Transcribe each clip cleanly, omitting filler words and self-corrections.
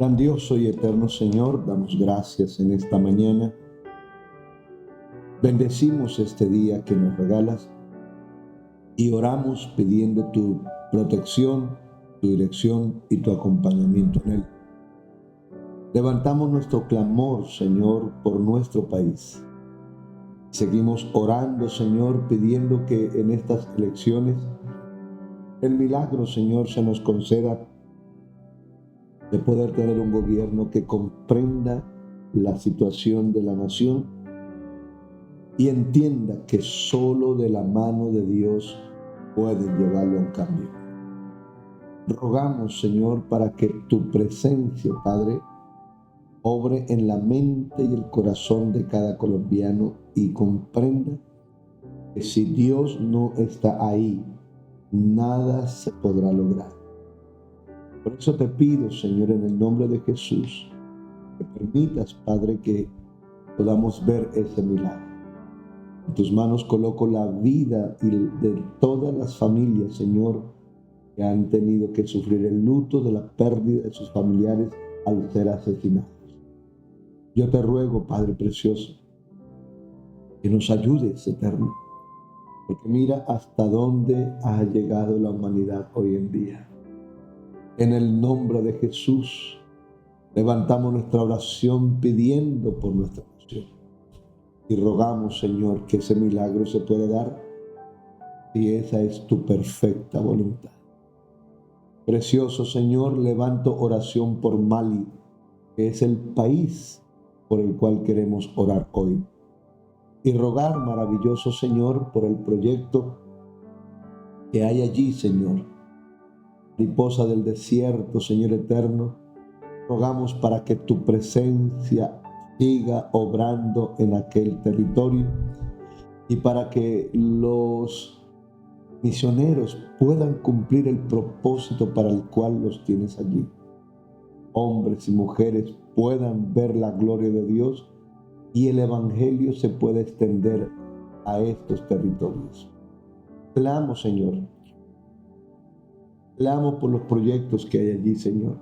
Grandioso y eterno Señor, damos gracias en esta mañana. Bendecimos este día que nos regalas y oramos pidiendo tu protección, tu dirección y tu acompañamiento en él. Levantamos nuestro clamor, Señor, por nuestro país. Seguimos orando, Señor, pidiendo que en estas elecciones el milagro, Señor, se nos conceda de poder tener un gobierno que comprenda la situación de la nación y entienda que solo de la mano de Dios pueden llevarlo a un cambio. Rogamos, Señor, para que tu presencia, Padre, obre en la mente y el corazón de cada colombiano y comprenda que si Dios no está ahí, nada se podrá lograr. Por eso te pido, Señor, en el nombre de Jesús, que permitas, Padre, que podamos ver ese milagro. En tus manos coloco la vida de todas las familias, Señor, que han tenido que sufrir el luto de la pérdida de sus familiares al ser asesinados. Yo te ruego, Padre precioso, que nos ayudes, eterno, porque mira hasta dónde ha llegado la humanidad hoy en día. En el nombre de Jesús, levantamos nuestra oración pidiendo por nuestra nación y rogamos, Señor, que ese milagro se pueda dar y esa es tu perfecta voluntad. Precioso Señor, levanto oración por Mali, que es el país por el cual queremos orar hoy. Y rogar, maravilloso Señor, por el proyecto que hay allí, Señor. Mariposa del desierto, Señor eterno, rogamos para que tu presencia siga obrando en aquel territorio y para que los misioneros puedan cumplir el propósito para el cual los tienes allí. Hombres y mujeres puedan ver la gloria de Dios y el evangelio se pueda extender a estos territorios. Clamo, Señor. Clamo por los proyectos que hay allí, Señor.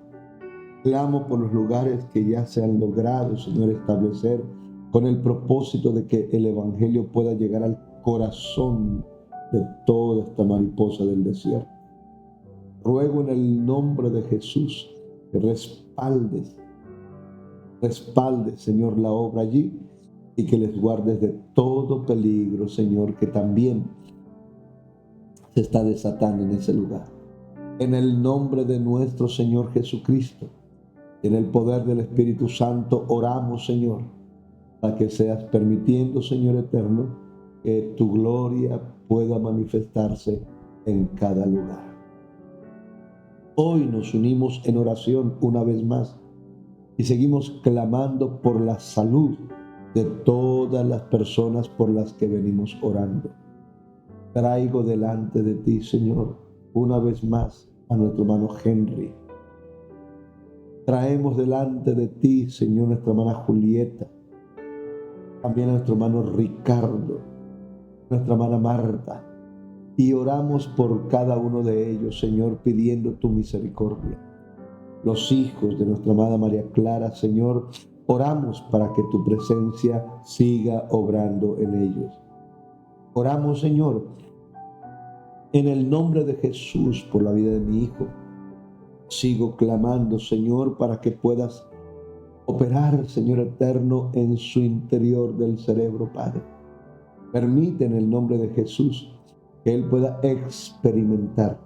Clamo por los lugares que ya se han logrado, Señor, establecer con el propósito de que el evangelio pueda llegar al corazón de toda esta mariposa del desierto. Ruego en el nombre de Jesús que respaldes, Señor, la obra allí y que les guardes de todo peligro, Señor, que también se está desatando en ese lugar. En el nombre de nuestro Señor Jesucristo, en el poder del Espíritu Santo, oramos, Señor, para que seas permitiendo, Señor eterno, que tu gloria pueda manifestarse en cada lugar. Hoy nos unimos en oración una vez más y seguimos clamando por la salud de todas las personas por las que venimos orando. Traigo delante de ti, Señor, una vez más a nuestro hermano Henry. Traemos delante de ti, Señor, nuestra hermana Julieta, también a nuestro hermano Ricardo, nuestra hermana Marta, y oramos por cada uno de ellos, Señor, pidiendo tu misericordia. Los hijos de nuestra amada María Clara, Señor, oramos para que tu presencia siga obrando en ellos. Oramos, Señor, en el nombre de Jesús por la vida de mi hijo. Sigo clamando, Señor, para que puedas operar, Señor eterno, en su interior del cerebro, Padre. Permite en el nombre de Jesús que él pueda experimentar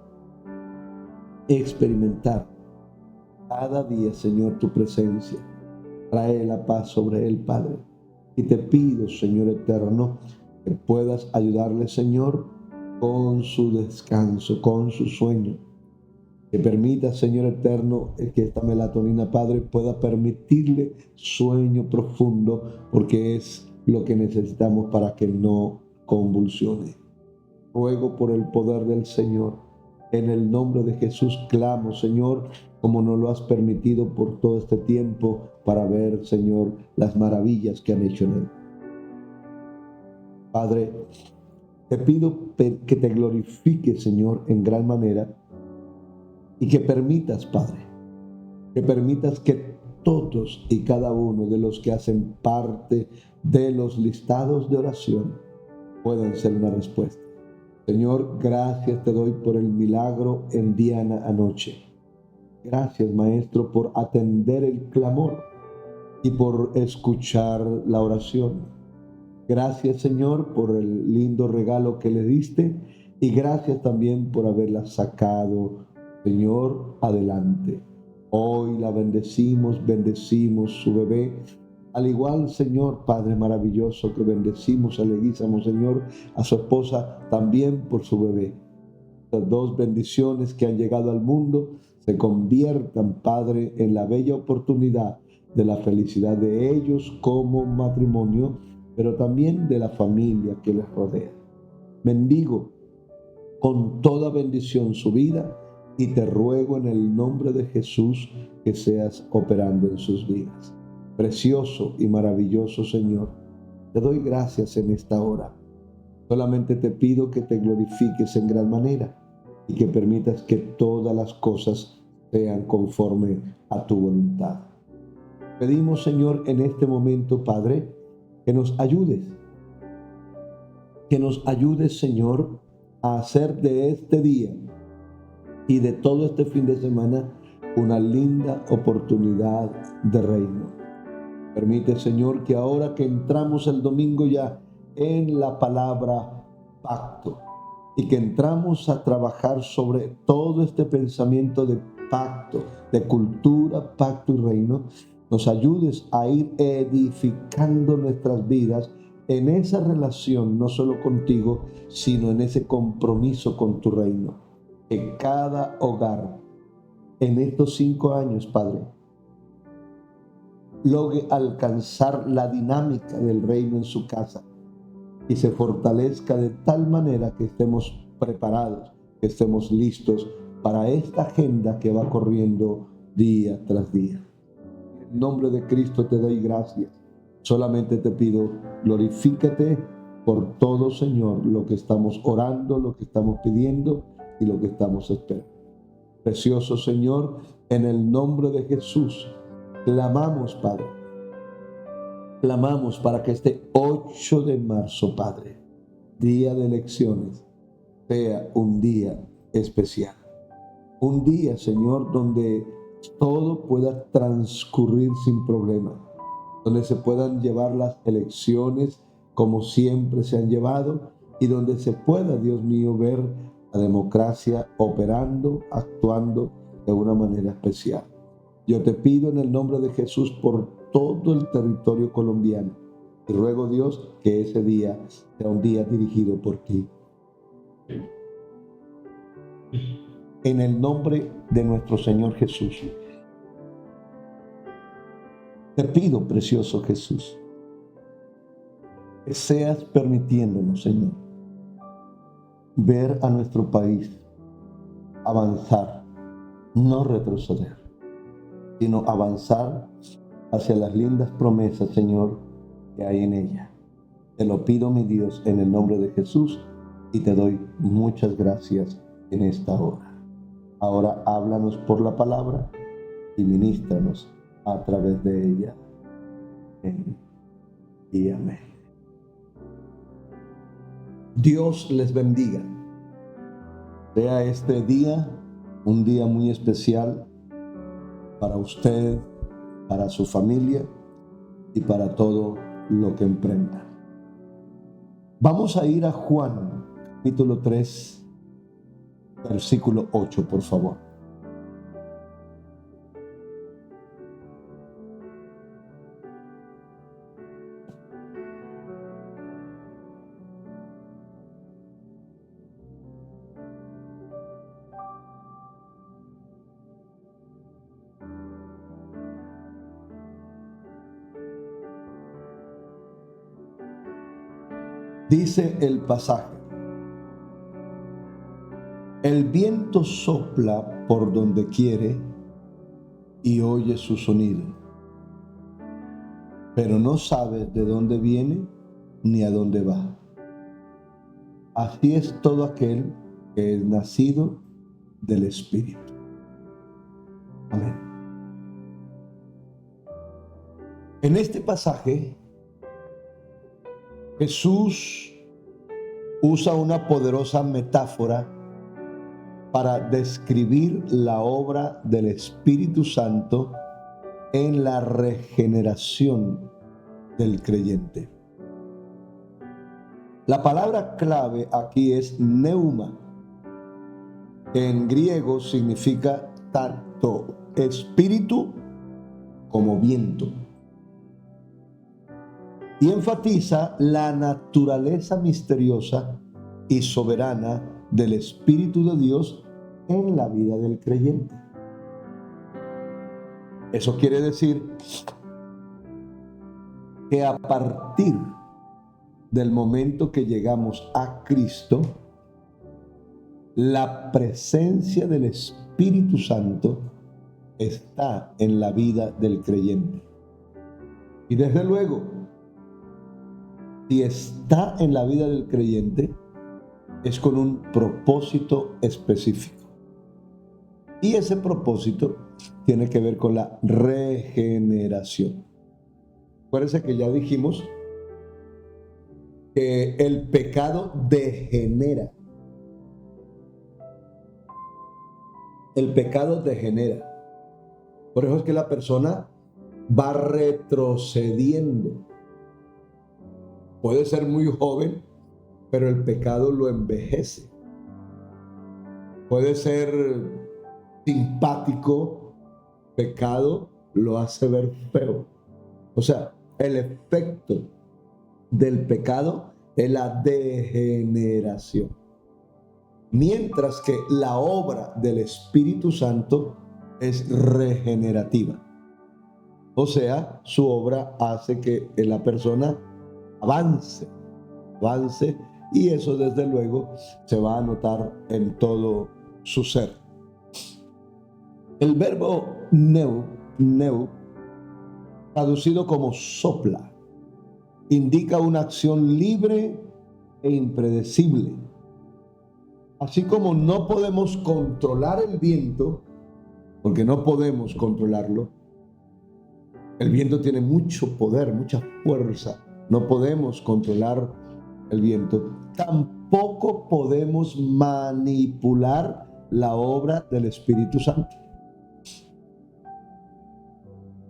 cada día, Señor, tu presencia. Trae la paz sobre él, Padre. Y te pido, Señor eterno, que puedas ayudarle, Señor, con su descanso, con su sueño. Que permita, Señor eterno, que esta melatonina, Padre, pueda permitirle sueño profundo, porque es lo que necesitamos para que no convulsione. Ruego por el poder del Señor. En el nombre de Jesús clamo, Señor, como nos lo has permitido por todo este tiempo, para ver, Señor, las maravillas que han hecho en él. Padre, te pido que te glorifiques, Señor, en gran manera, y que permitas, Padre, que permitas que todos y cada uno de los que hacen parte de los listados de oración puedan ser una respuesta. Señor, gracias te doy por el milagro en Diana anoche. Gracias, Maestro, por atender el clamor y por escuchar la oración. Gracias, Señor, por el lindo regalo que le diste y gracias también por haberla sacado, Señor, adelante. Hoy la bendecimos su bebé. Al igual, Señor, Padre maravilloso, que bendecimos a Leguízamo, Señor, a su esposa también por su bebé. Las dos bendiciones que han llegado al mundo se conviertan, Padre, en la bella oportunidad de la felicidad de ellos como matrimonio, pero también de la familia que les rodea. Bendigo con toda bendición su vida y te ruego en el nombre de Jesús que seas operando en sus vidas. Precioso y maravilloso Señor, te doy gracias en esta hora. Solamente te pido que te glorifiques en gran manera y que permitas que todas las cosas sean conforme a tu voluntad. Pedimos, Señor, en este momento, Padre, que nos ayudes, Señor, a hacer de este día y de todo este fin de semana una linda oportunidad de reino. Permite, Señor, que ahora que entramos el domingo ya en la palabra pacto y que entramos a trabajar sobre todo este pensamiento de pacto, de cultura, pacto y reino, nos ayudes a ir edificando nuestras vidas en esa relación, no solo contigo, sino en ese compromiso con tu reino. Que cada hogar en estos 5 años, Padre, logre alcanzar la dinámica del reino en su casa y se fortalezca de tal manera que estemos preparados, que estemos listos para esta agenda que va corriendo día tras día. En nombre de Cristo te doy gracias. Solamente te pido, glorifícate por todo, Señor, lo que estamos orando, lo que estamos pidiendo y lo que estamos esperando. Precioso Señor, en el nombre de Jesús, clamamos, Padre. Clamamos para que este 8 de marzo, Padre, día de elecciones, sea un día especial. Un día, Señor, donde todo pueda transcurrir sin problema, donde se puedan llevar las elecciones como siempre se han llevado y donde se pueda, Dios mío, ver la democracia operando, actuando de una manera especial. Yo te pido en el nombre de Jesús por todo el territorio colombiano y ruego, Dios, que ese día sea un día dirigido por ti. En el nombre de nuestro Señor Jesús, te pido, precioso Jesús, que seas permitiéndonos, Señor, ver a nuestro país avanzar, no retroceder, sino avanzar hacia las lindas promesas, Señor, que hay en ella. Te lo pido, mi Dios, en el nombre de Jesús y te doy muchas gracias en esta hora. Ahora háblanos por la palabra y ministranos a través de ella. Amén y amén. Dios les bendiga. Sea este día un día muy especial para usted, para su familia y para todo lo que emprenda. Vamos a ir a Juan, capítulo 3, versículo 8, por favor. Dice el pasaje: el viento sopla por donde quiere y oye su sonido, pero no sabes de dónde viene ni a dónde va. Así es todo aquel que es nacido del Espíritu. Amén. En este pasaje, Jesús usa una poderosa metáfora para describir la obra del Espíritu Santo en la regeneración del creyente. La palabra clave aquí es pneuma, que en griego significa tanto espíritu como viento, y enfatiza la naturaleza misteriosa y soberana del Espíritu de Dios en la vida del creyente. Eso quiere decir que a partir del momento que llegamos a Cristo, la presencia del Espíritu Santo está en la vida del creyente. Y desde luego, si está en la vida del creyente, es con un propósito específico. Y ese propósito tiene que ver con la regeneración. Acuérdense que ya dijimos que el pecado degenera. El pecado degenera. Por eso es que la persona va retrocediendo. Puede ser muy joven, pero el pecado lo envejece. Puede ser simpático, pecado lo hace ver feo. O sea, el efecto del pecado es la degeneración. Mientras que la obra del Espíritu Santo es regenerativa. O sea, su obra hace que la persona avance, y eso desde luego se va a notar en todo su ser. El verbo neu, traducido como sopla, indica una acción libre e impredecible. Así como no podemos controlar el viento, porque no podemos controlarlo, el viento tiene mucho poder, mucha fuerza. No podemos controlar el viento. Tampoco podemos manipular la obra del Espíritu Santo.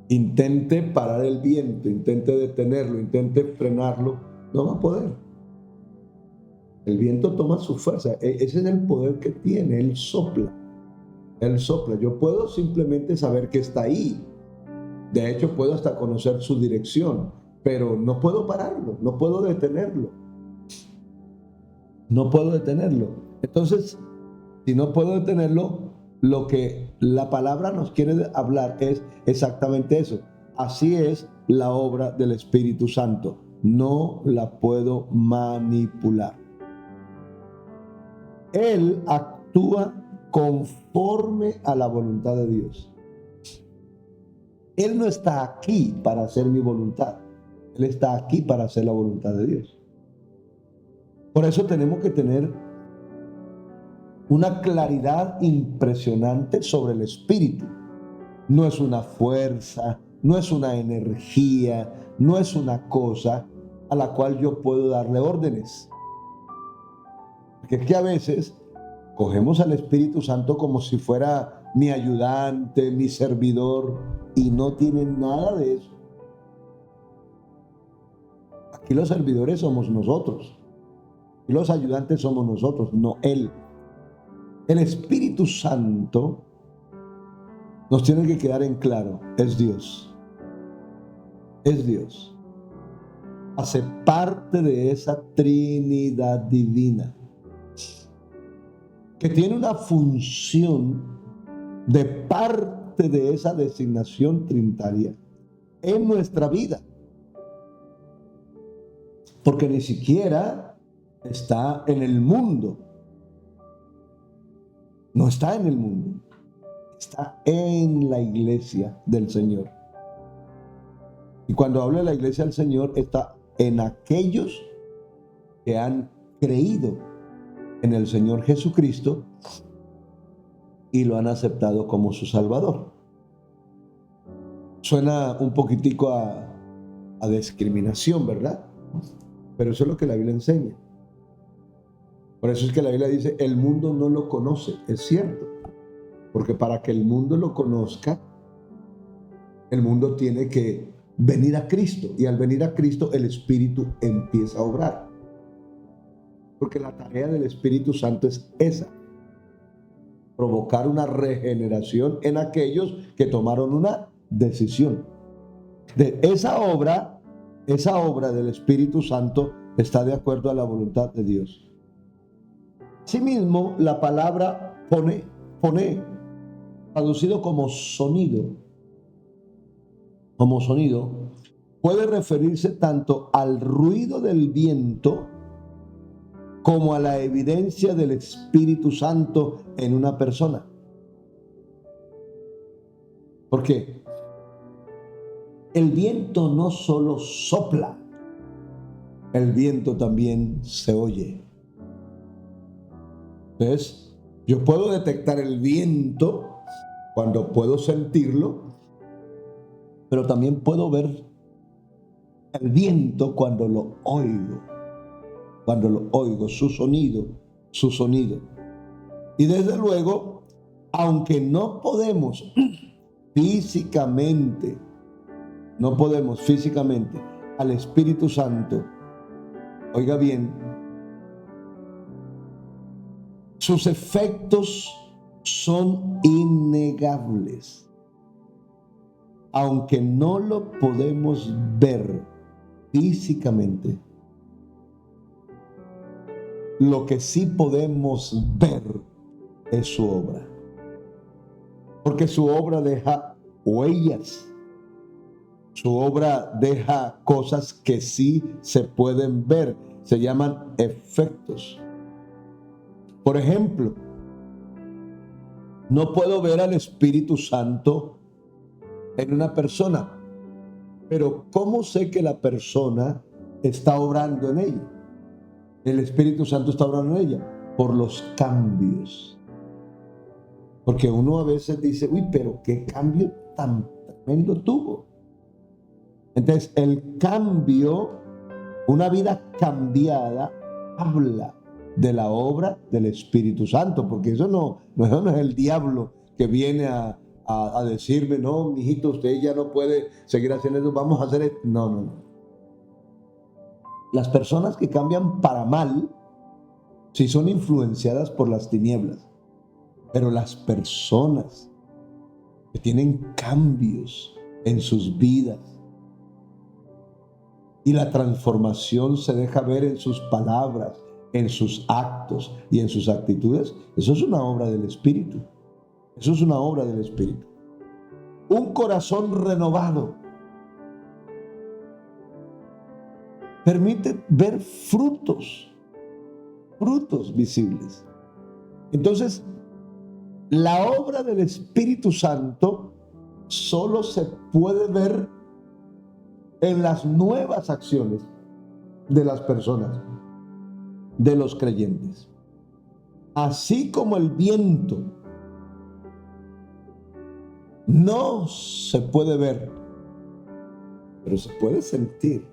Intente parar el viento, intente detenerlo, intente frenarlo, no va a poder. El viento toma su fuerza. Ese es el poder que tiene. Él sopla. Él sopla. Yo puedo simplemente saber que está ahí. De hecho, puedo hasta conocer su dirección, pero no puedo pararlo, no puedo detenerlo. No puedo detenerlo. Entonces, si no puedo detenerlo, lo que la palabra nos quiere hablar es exactamente eso. Así es la obra del Espíritu Santo. No la puedo manipular. Él actúa conforme a la voluntad de Dios. Él no está aquí para hacer mi voluntad. Él está aquí para hacer la voluntad de Dios. Por eso tenemos que tener una claridad impresionante sobre el Espíritu. No es una fuerza, no es una energía, no es una cosa a la cual yo puedo darle órdenes. Porque es que a veces cogemos al Espíritu Santo como si fuera mi ayudante, mi servidor, y no tiene nada de eso. Aquí los servidores somos nosotros, y los ayudantes somos nosotros, no Él. El Espíritu Santo nos tiene que quedar en claro, es Dios. Es Dios. Hace parte de esa Trinidad divina, que tiene una función de parte de esa designación trinitaria en nuestra vida. Porque ni siquiera está en el mundo. No está en el mundo. Está en la iglesia del Señor. Y cuando hablo de la iglesia del Señor, está en aquellos que han creído en el Señor Jesucristo y lo han aceptado como su Salvador. Suena un poquitico a a discriminación, ¿verdad? Pero eso es lo que la Biblia enseña. Por eso es que la Biblia dice, el mundo no lo conoce. Es cierto. Porque para que el mundo lo conozca, el mundo tiene que venir a Cristo. Y al venir a Cristo, el Espíritu empieza a obrar. Porque la tarea del Espíritu Santo es esa. Provocar una regeneración en aquellos que tomaron una decisión. De esa obra del Espíritu Santo está de acuerdo a la voluntad de Dios. Asimismo, la palabra pone, traducido como sonido, puede referirse tanto al ruido del viento como a la evidencia del Espíritu Santo en una persona. Porque el viento no solo sopla, el viento también se oye. Entonces, yo puedo detectar el viento cuando puedo sentirlo, pero también puedo ver el viento cuando lo oigo. Su sonido. Y desde luego, aunque no podemos físicamente al Espíritu Santo, oiga bien, sus efectos son innegables. Aunque no lo podemos ver físicamente, lo que sí podemos ver es su obra. Porque su obra deja huellas. Su obra deja cosas que sí se pueden ver. Se llaman efectos. Por ejemplo, no puedo ver al Espíritu Santo en una persona, pero ¿cómo sé que la persona está obrando en ella? El Espíritu Santo está obrando en ella por los cambios. Porque uno a veces dice, uy, pero qué cambio tan tremendo tuvo. Entonces, el cambio, una vida cambiada, habla de la obra del Espíritu Santo, porque eso no es el diablo que viene a decirme, no, mijito, usted ya no puede seguir haciendo eso, vamos a hacer esto. No. Las personas que cambian para mal, sí son influenciadas por las tinieblas, pero las personas que tienen cambios en sus vidas y la transformación se deja ver en sus palabras, en sus actos y en sus actitudes, eso es una obra del Espíritu. Eso es una obra del Espíritu. Un corazón renovado permite ver frutos visibles. Entonces, la obra del Espíritu Santo solo se puede ver en las nuevas acciones de las personas, de los creyentes. Así como el viento no se puede ver, pero se puede sentir.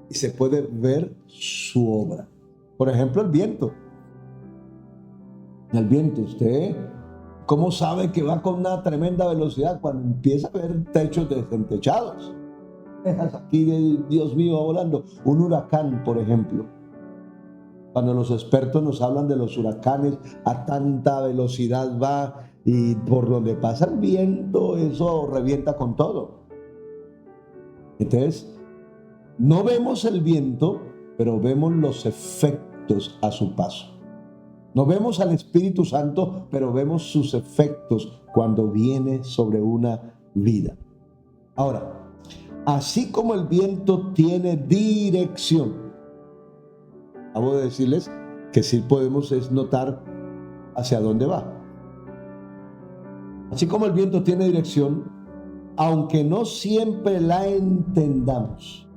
Y se puede ver su obra. Por ejemplo, el viento. El viento, usted, ¿cómo sabe que va con una tremenda velocidad cuando empieza a ver techos desentechados? Dejas aquí de Dios mío volando. Un huracán, por ejemplo. Cuando los expertos nos hablan de los huracanes, a tanta velocidad va y por donde pasa el viento, eso revienta con todo. Entonces, no vemos el viento, pero vemos los efectos a su paso. No vemos al Espíritu Santo, pero vemos sus efectos cuando viene sobre una vida. Ahora, así como el viento tiene dirección, acabo de decirles que sí podemos notar hacia dónde va. Así como el viento tiene dirección, aunque no siempre la entendamos,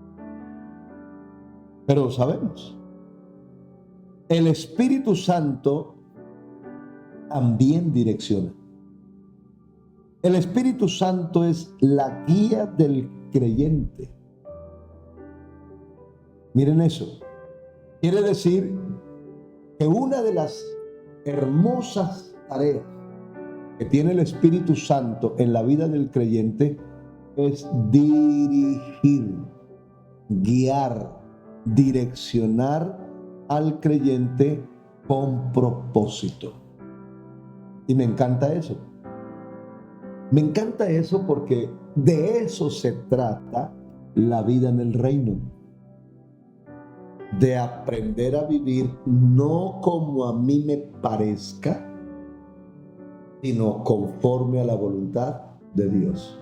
pero lo sabemos. El Espíritu Santo también direcciona. El Espíritu Santo es la guía del creyente. Miren eso. Quiere decir que una de las hermosas tareas que tiene el Espíritu Santo en la vida del creyente es dirigir, guiar, direccionar al creyente con propósito. Y me encanta eso. Me encanta eso porque de eso se trata la vida en el reino. De aprender a vivir no como a mí me parezca, sino conforme a la voluntad de Dios.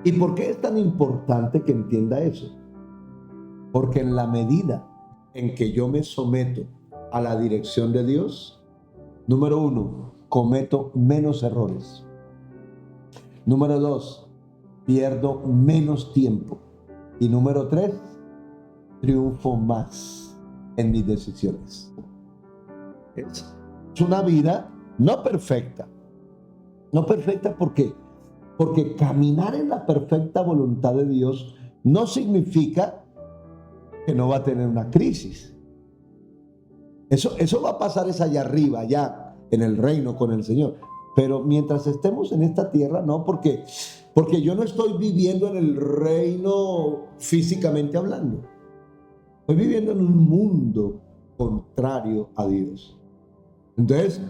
¿Y por qué es tan importante que entienda eso? Porque en la medida en que yo me someto a la dirección de Dios, número 1, cometo menos errores. Número 2, pierdo menos tiempo. Y número 3, triunfo más en mis decisiones. Es una vida no perfecta. No perfecta, ¿por qué? Porque caminar en la perfecta voluntad de Dios no significa que no va a tener una crisis. Eso va a pasar es allá arriba, allá en el reino con el Señor. Pero mientras estemos en esta tierra, no, porque yo no estoy viviendo en el reino físicamente hablando. Estoy viviendo en un mundo contrario a Dios. Entonces,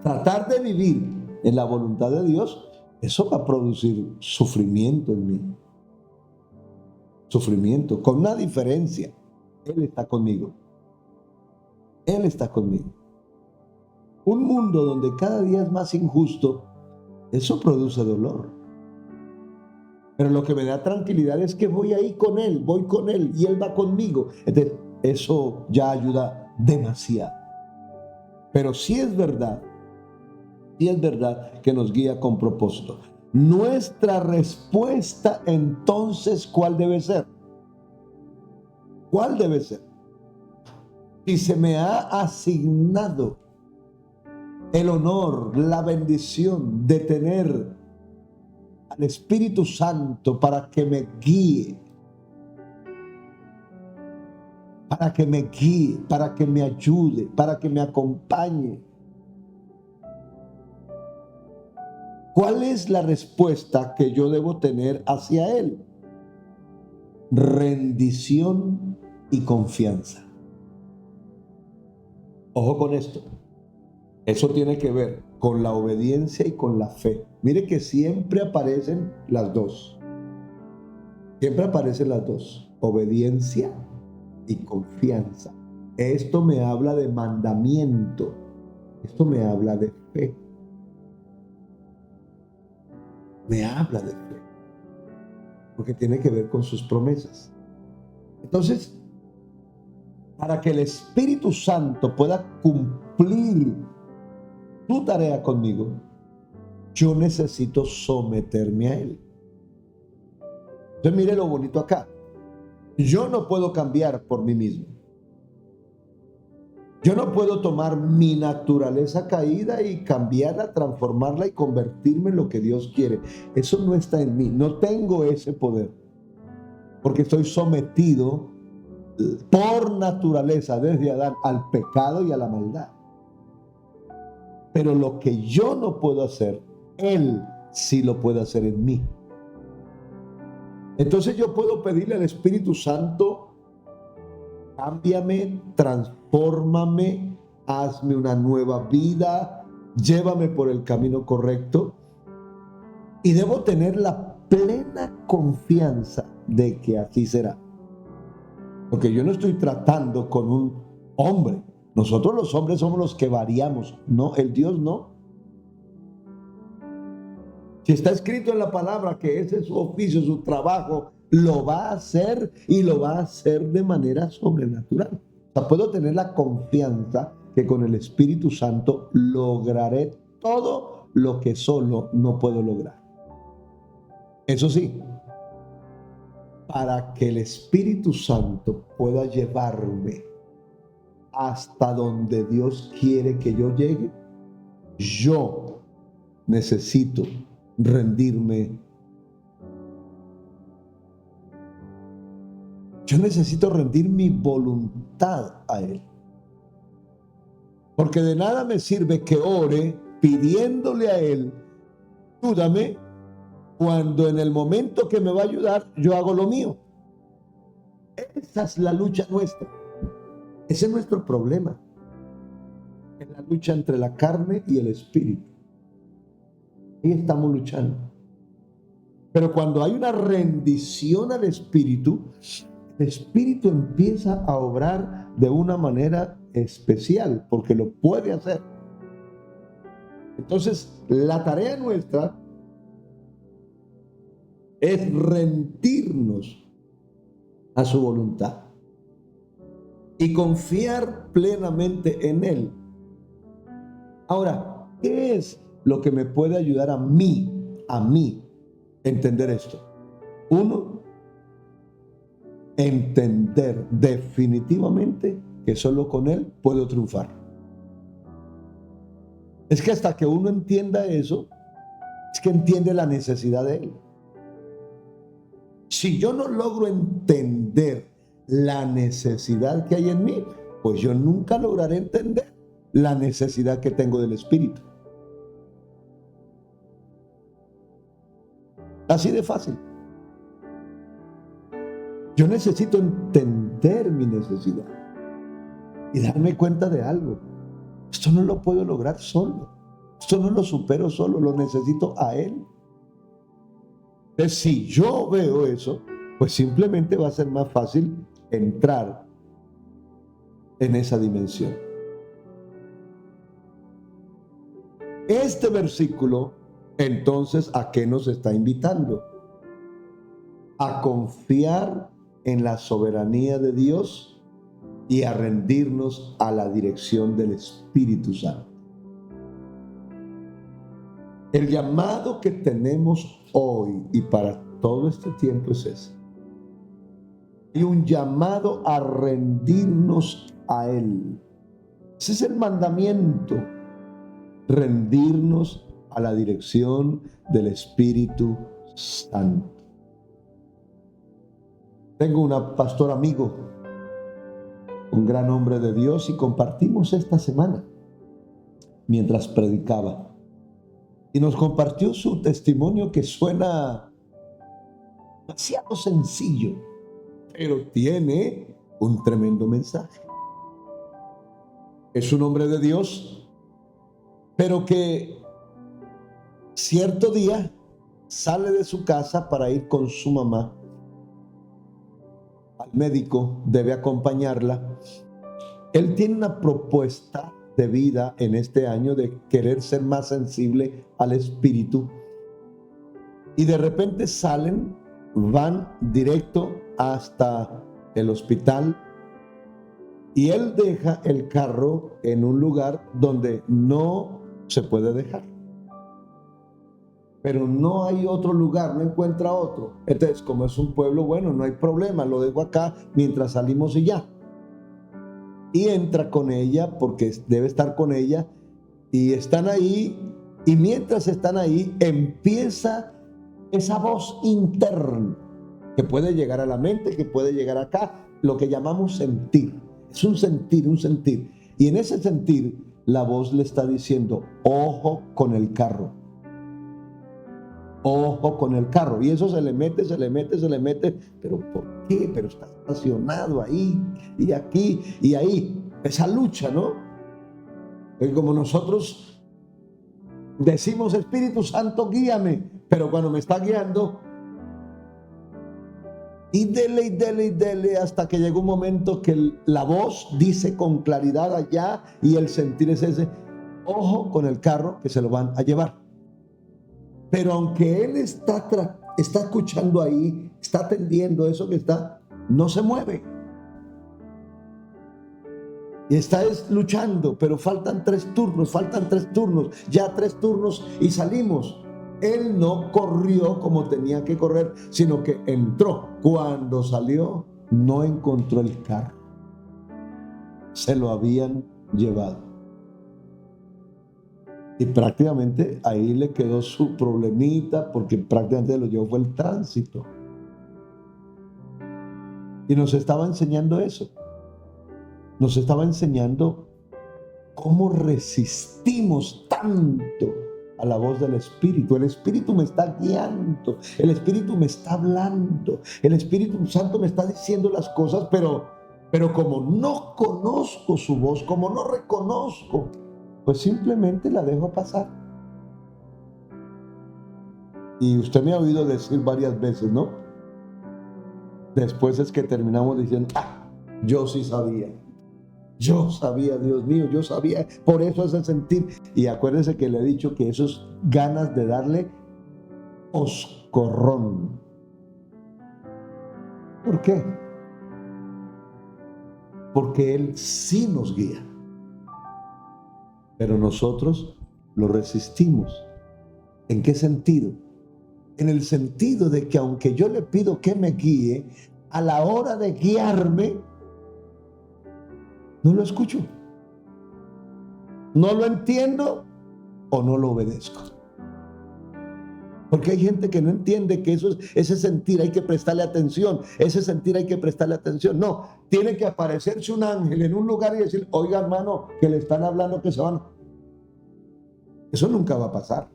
tratar de vivir en la voluntad de Dios, eso va a producir sufrimiento en mí. Sufrimiento, con una diferencia. Él está conmigo. Él está conmigo. Un mundo donde cada día es más injusto, eso produce dolor. Pero lo que me da tranquilidad es que voy ahí con Él, voy con Él y Él va conmigo. Entonces, eso ya ayuda demasiado. Pero sí es verdad que nos guía con propósito. Nuestra respuesta entonces, ¿cuál debe ser? ¿Cuál debe ser? Si se me ha asignado el honor, la bendición de tener al Espíritu Santo para que me guíe, para que me ayude, para que me acompañe. ¿Cuál es la respuesta que yo debo tener hacia Él? Rendición y confianza. Ojo con esto. Eso tiene que ver con la obediencia y con la fe. Mire que siempre aparecen las dos. Siempre aparecen las dos. Obediencia y confianza. Esto me habla de mandamiento. Esto me habla de fe. Me habla de fe. Porque tiene que ver con sus promesas. Entonces, para que el Espíritu Santo pueda cumplir su tarea conmigo, yo necesito someterme a Él. Entonces, mire lo bonito acá. Yo no puedo cambiar por mí mismo. Yo no puedo tomar mi naturaleza caída y cambiarla, transformarla y convertirme en lo que Dios quiere. Eso no está en mí. No tengo ese poder. Porque estoy sometido por naturaleza desde Adán al pecado y a la maldad. Pero lo que yo no puedo hacer, Él sí lo puede hacer en mí. Entonces yo puedo pedirle al Espíritu Santo: cámbiame, transfórmame, hazme una nueva vida, llévame por el camino correcto. Y debo tener la plena confianza de que así será. Porque yo no estoy tratando con un hombre. Nosotros los hombres somos los que variamos, no, el Dios no. Si está escrito en la palabra que ese es su oficio, su trabajo, lo va a hacer y lo va a hacer de manera sobrenatural. O sea, puedo tener la confianza que con el Espíritu Santo lograré todo lo que solo no puedo lograr. Eso sí, para que el Espíritu Santo pueda llevarme hasta donde Dios quiere que yo llegue, yo necesito rendirme. Yo necesito rendir mi voluntad a Él. Porque de nada me sirve que ore pidiéndole a Él, ayúdame, cuando en el momento que me va a ayudar, yo hago lo mío. Esa es la lucha nuestra. Ese es nuestro problema. Es la lucha entre la carne y el espíritu. Ahí estamos luchando. Pero cuando hay una rendición al espíritu, el espíritu empieza a obrar de una manera especial, porque lo puede hacer. Entonces, la tarea nuestra es rendirnos a su voluntad y confiar plenamente en Él. Ahora, ¿qué es lo que me puede ayudar a mí entender esto? Uno, entender definitivamente que solo con Él puedo triunfar. Es que hasta que uno entienda eso, es que entiende la necesidad de Él. Si yo no logro entender la necesidad que hay en mí, pues yo nunca lograré entender la necesidad que tengo del Espíritu. Así de fácil. Yo necesito entender mi necesidad y darme cuenta de algo. Esto no lo puedo lograr solo. Esto no lo supero solo, lo necesito a Él. Entonces, si yo veo eso, pues simplemente va a ser más fácil entrar en esa dimensión. Este versículo, entonces, ¿a qué nos está invitando? A confiar en la soberanía de Dios y a rendirnos a la dirección del Espíritu Santo. El llamado que tenemos hoy y para todo este tiempo es ese. Y un llamado a rendirnos a Él. Ese es el mandamiento. Rendirnos a la dirección del Espíritu Santo. Tengo un pastor amigo, un gran hombre de Dios, y compartimos esta semana mientras predicaba. Y nos compartió su testimonio que suena demasiado sencillo, pero tiene un tremendo mensaje. Es un hombre de Dios, pero que cierto día sale de su casa para ir con su mamá al médico, debe acompañarla. Él tiene una propuesta de vida en este año de querer ser más sensible al Espíritu, y de repente salen, van directo hasta el hospital, y él deja el carro en un lugar donde no se puede dejar, pero no hay otro lugar, no encuentra otro. Entonces, como es un pueblo, bueno, no hay problema, lo dejo acá mientras salimos y ya. Y entra con ella porque debe estar con ella, y están ahí, y mientras están ahí empieza esa voz interna que puede llegar a la mente, que puede llegar acá, lo que llamamos sentir. Es un sentir, un sentir. Y en ese sentir la voz le está diciendo: ojo con el carro. Ojo con el carro. Y eso se le mete. ¿Pero por qué? Pero está estacionado ahí y aquí y ahí. Esa lucha, ¿no? Es como nosotros decimos: Espíritu Santo, guíame. Pero cuando me está guiando, y dele hasta que llega un momento que la voz dice con claridad allá, y el sentir es ese: ojo con el carro, que se lo van a llevar. Pero aunque él está escuchando ahí, está atendiendo eso que está, no se mueve. Y está luchando, pero faltan 3 turnos, ya 3 turnos y salimos. Él no corrió como tenía que correr, sino que entró. Cuando salió, no encontró el carro. Se lo habían llevado. Y prácticamente ahí le quedó su problemita porque prácticamente lo llevó fue el tránsito. Y nos estaba enseñando eso. Nos estaba enseñando cómo resistimos tanto a la voz del Espíritu. El Espíritu me está guiando, el Espíritu me está hablando, el Espíritu Santo me está diciendo las cosas, pero como no conozco su voz, como no reconozco, pues simplemente la dejo pasar. Y usted me ha oído decir varias veces, ¿no? Después es que terminamos diciendo, yo sí sabía. Yo sabía, Dios mío, yo sabía. Por eso ese sentir. Y acuérdense que le he dicho que eso es ganas de darle oscorrón. ¿Por qué? Porque Él sí nos guía. Pero nosotros lo resistimos. ¿En qué sentido? En el sentido de que aunque yo le pido que me guíe, a la hora de guiarme, no lo escucho. No lo entiendo o no lo obedezco. Porque hay gente que no entiende que ese sentir hay que prestarle atención. Ese sentir hay que prestarle atención. No, tiene que aparecerse un ángel en un lugar y decir, oiga hermano, que le están hablando que se van. Eso nunca va a pasar.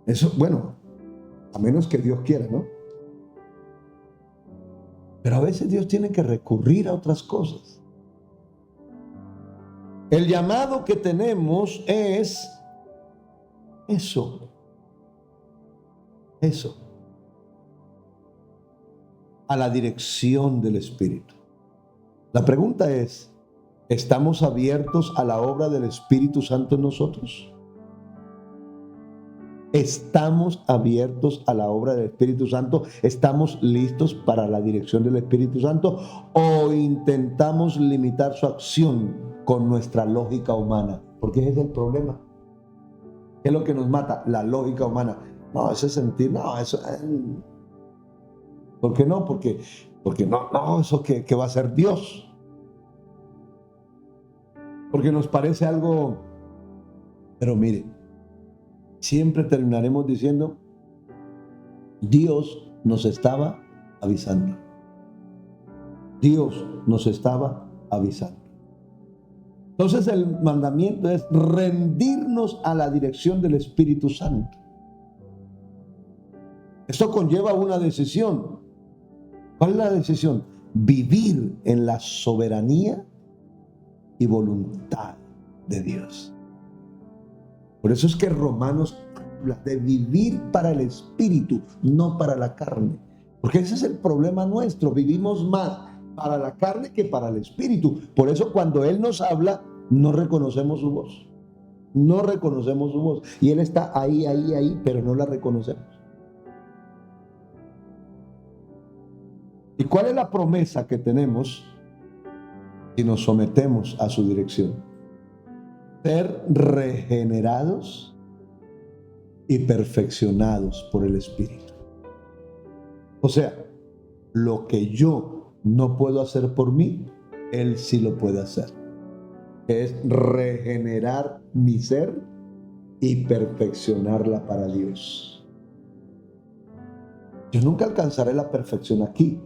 Eso, bueno, a menos que Dios quiera, ¿no? Pero a veces Dios tiene que recurrir a otras cosas. El llamado que tenemos es eso. A la dirección del Espíritu. La pregunta es, ¿estamos abiertos a la obra del Espíritu Santo en nosotros? ¿Estamos abiertos a la obra del Espíritu Santo? ¿Estamos listos para la dirección del Espíritu Santo? ¿O intentamos limitar su acción con nuestra lógica humana? Porque ese es el problema. ¿Qué es lo que nos mata? La lógica humana. No, ese sentir, no, eso... ¿Por qué no? Porque no, eso que va a ser Dios. Porque nos parece algo... Pero mire, siempre terminaremos diciendo, Dios nos estaba avisando. Dios nos estaba avisando. Entonces el mandamiento es rendirnos a la dirección del Espíritu Santo. Esto conlleva una decisión. ¿Cuál es la decisión? Vivir en la soberanía y voluntad de Dios. Por eso es que Romanos habla de vivir para el Espíritu, no para la carne. Porque ese es el problema nuestro. Vivimos más para la carne que para el Espíritu. Por eso cuando Él nos habla, no reconocemos su voz. No reconocemos su voz. Y Él está ahí, pero no la reconocemos. ¿Y cuál es la promesa que tenemos si nos sometemos a su dirección? Ser regenerados y perfeccionados por el Espíritu. O sea, lo que yo no puedo hacer por mí, Él sí lo puede hacer. Es regenerar mi ser y perfeccionarla para Dios. Yo nunca alcanzaré la perfección aquí,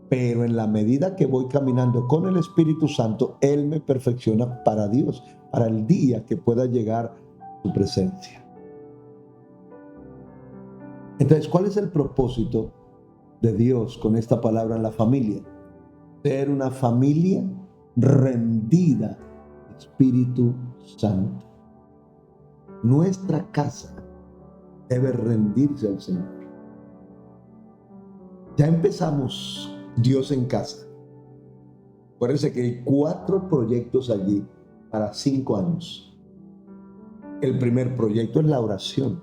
pero en la medida que voy caminando con el Espíritu Santo, Él me perfecciona para Dios, para el día que pueda llegar su presencia. Entonces, ¿cuál es el propósito de Dios con esta palabra en la familia? Ser una familia rendida al Espíritu Santo. Nuestra casa debe rendirse al Señor. Ya empezamos Dios en casa. Acuérdense que hay 4 proyectos allí para 5 años. El primer proyecto es la oración.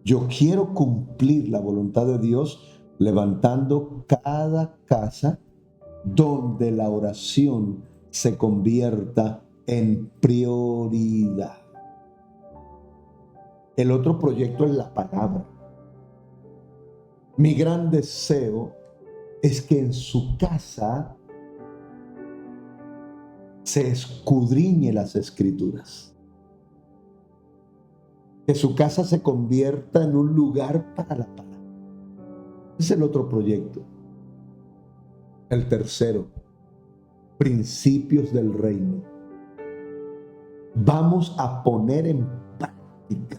Yo quiero cumplir la voluntad de Dios levantando cada casa donde la oración se convierta en prioridad. El otro proyecto es la palabra. Mi gran deseo es que en su casa se escudriñe las Escrituras. Que su casa se convierta en un lugar para la palabra. Es el otro proyecto. El tercero, principios del reino. Vamos a poner en práctica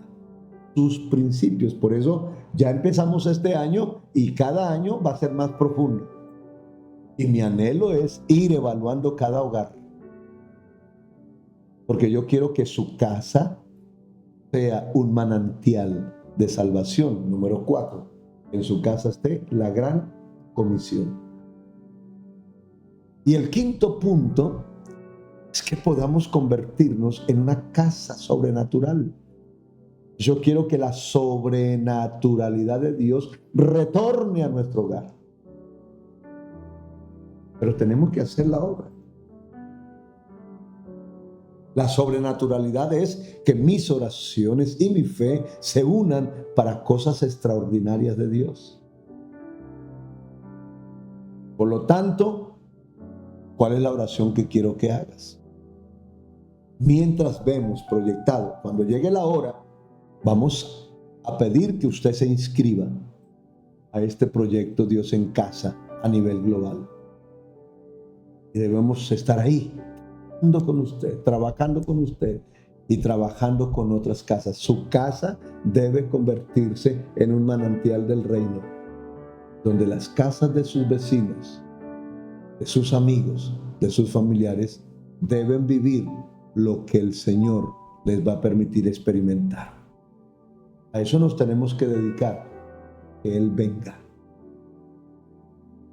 sus principios. Por eso ya empezamos este año y cada año va a ser más profundo. Y mi anhelo es ir evaluando cada hogar. Porque yo quiero que su casa sea un manantial de salvación. Número 4. En su casa esté la gran comisión. Y el quinto punto es que podamos convertirnos en una casa sobrenatural. Yo quiero que la sobrenaturalidad de Dios retorne a nuestro hogar. Pero tenemos que hacer la obra. La sobrenaturalidad es que mis oraciones y mi fe se unan para cosas extraordinarias de Dios. Por lo tanto, ¿cuál es la oración que quiero que hagas? Mientras vemos proyectado, cuando llegue la hora, vamos a pedir que usted se inscriba a este proyecto Dios en Casa a nivel global. Y debemos estar ahí, con usted, trabajando con usted y trabajando con otras casas. Su casa debe convertirse en un manantial del reino, donde las casas de sus vecinos, de sus amigos, de sus familiares, deben vivir lo que el Señor les va a permitir experimentar. A eso nos tenemos que dedicar, que Él venga.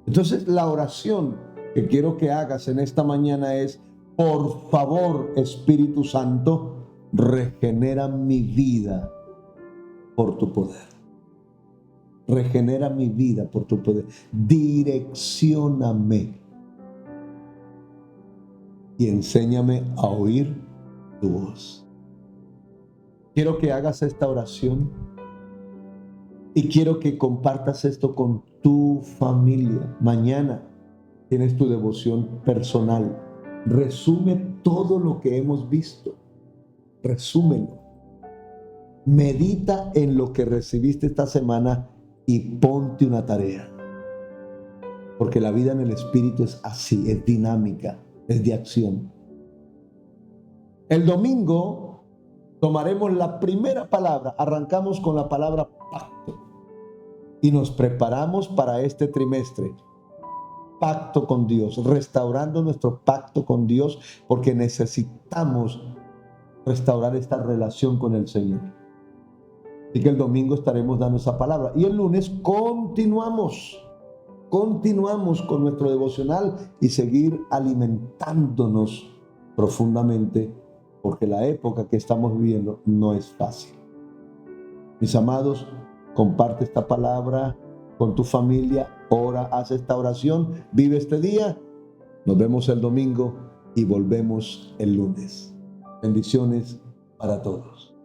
Entonces, la oración que quiero que hagas en esta mañana es: por favor, Espíritu Santo, regenera mi vida por tu poder. Regenera mi vida por tu poder. Direccióname y enséñame a oír tu voz. Quiero que hagas esta oración y quiero que compartas esto con tu familia. Mañana tienes tu devoción personal. Resume todo lo que hemos visto. Resúmelo. Medita en lo que recibiste esta semana y ponte una tarea. Porque la vida en el Espíritu es así, es dinámica, es de acción. El domingo tomaremos la primera palabra, arrancamos con la palabra pacto y nos preparamos para este trimestre. Pacto con Dios, restaurando nuestro pacto con Dios, porque necesitamos restaurar esta relación con el Señor. Así que el domingo estaremos dando esa palabra y el lunes continuamos con nuestro devocional y seguir alimentándonos profundamente, porque la época que estamos viviendo no es fácil. Mis amados, comparte esta palabra con tu familia, ora, haz esta oración, vive este día. Nos vemos el domingo y volvemos el lunes. Bendiciones para todos.